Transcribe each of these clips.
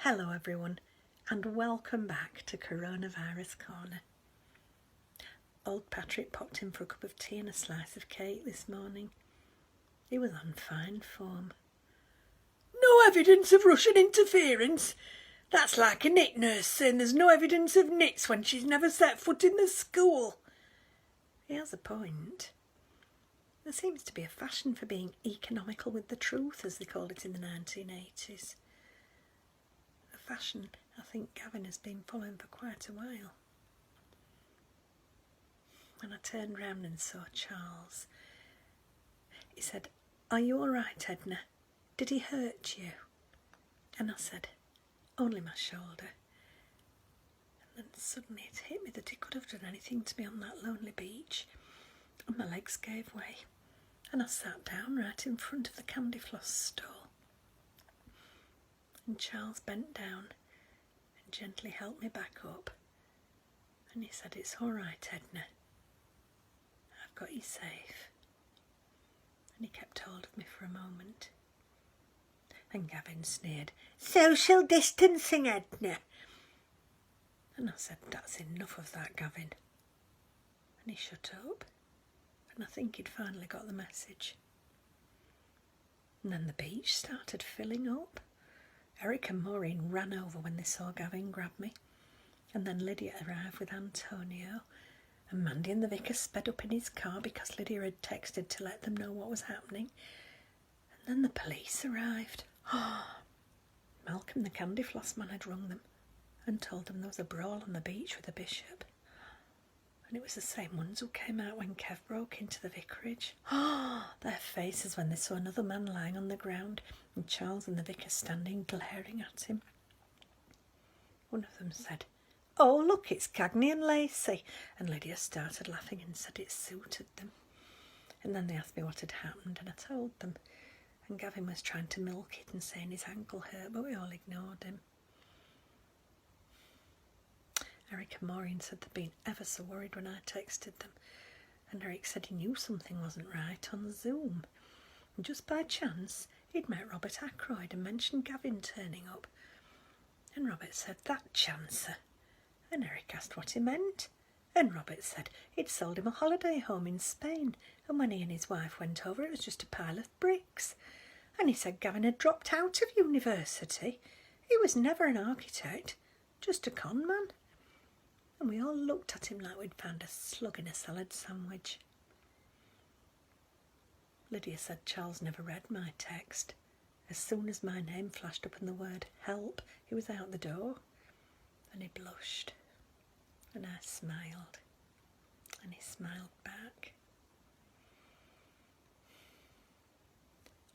Hello everyone, and welcome back to Coronavirus Corner. Old Patrick popped in for a cup of tea and a slice of cake this morning. He was on fine form. No evidence of Russian interference? That's like a knit nurse saying there's no evidence of knits when she's never set foot in the school. He has a point. There seems to be a fashion for being economical with the truth, as they called it in the 1980s. A fashion I think Gavin has been following for quite a while. When I turned round and saw Charles, he said, "Are you all right, Edna? Did he hurt you?" And I said, "Only my shoulder." And then suddenly it hit me that he could have done anything to me on that lonely beach, and my legs gave way, and I sat down right in front of the candy floss stall. And Charles bent down and gently helped me back up, and he said, "It's all right, Edna. I've got you safe." And he kept hold of me for a moment. And Gavin sneered, "Social distancing, Edna." And I said, "That's enough of that, Gavin." And he shut up, and I think he'd finally got the message. And then the beach started filling up. Eric and Maureen ran over when they saw Gavin grab me. And then Lydia arrived with Antonio. And Mandy and the vicar sped up in his car because Lydia had texted to let them know what was happening. And then the police arrived. Malcolm, the candy floss man, had rung them and told them there was a brawl on the beach with a bishop. And it was the same ones who came out when Kev broke into the vicarage. Their faces when they saw another man lying on the ground and Charles and the vicar standing glaring at him. One of them said, "Oh, look, it's Cagney and Lacey." And Lydia started laughing and said it suited them. And then they asked me what had happened, and I told them. And Gavin was trying to milk it and saying his ankle hurt, but we all ignored him. Eric and Maureen said they'd been ever so worried when I texted them. And Eric said he knew something wasn't right on Zoom. And just by chance, he'd met Robert Ackroyd and mentioned Gavin turning up. And Robert said, "That chancer." And Eric asked what he meant. And Robert said he'd sold him a holiday home in Spain, and when he and his wife went over, it was just a pile of bricks. And he said Gavin had dropped out of university. He was never an architect, just a con man. And we all looked at him like we'd found a slug in a salad sandwich. Lydia said Charles never read my text. As soon as my name flashed up and the word help, he was out the door. And he blushed. And I smiled. And he smiled back.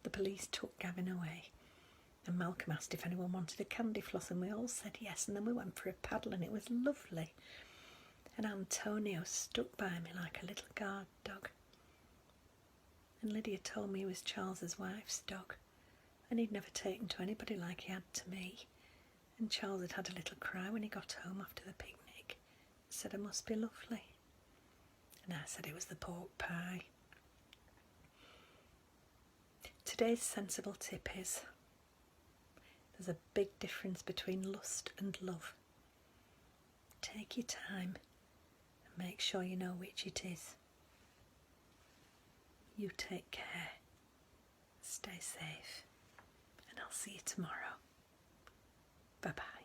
The police took Gavin away. And Malcolm asked if anyone wanted a candy floss, and we all said yes, and then we went for a paddle, and it was lovely. And Antonio stuck by me like a little guard dog. And Lydia told me he was Charles's wife's dog, and he'd never taken to anybody like he had to me. And Charles had had a little cry when he got home after the picnic. He said I must be lovely. And I said it was the pork pie. Today's sensible tip is, there's a big difference between lust and love. Take your time and make sure you know which it is. You take care. Stay safe. And I'll see you tomorrow. Bye-bye.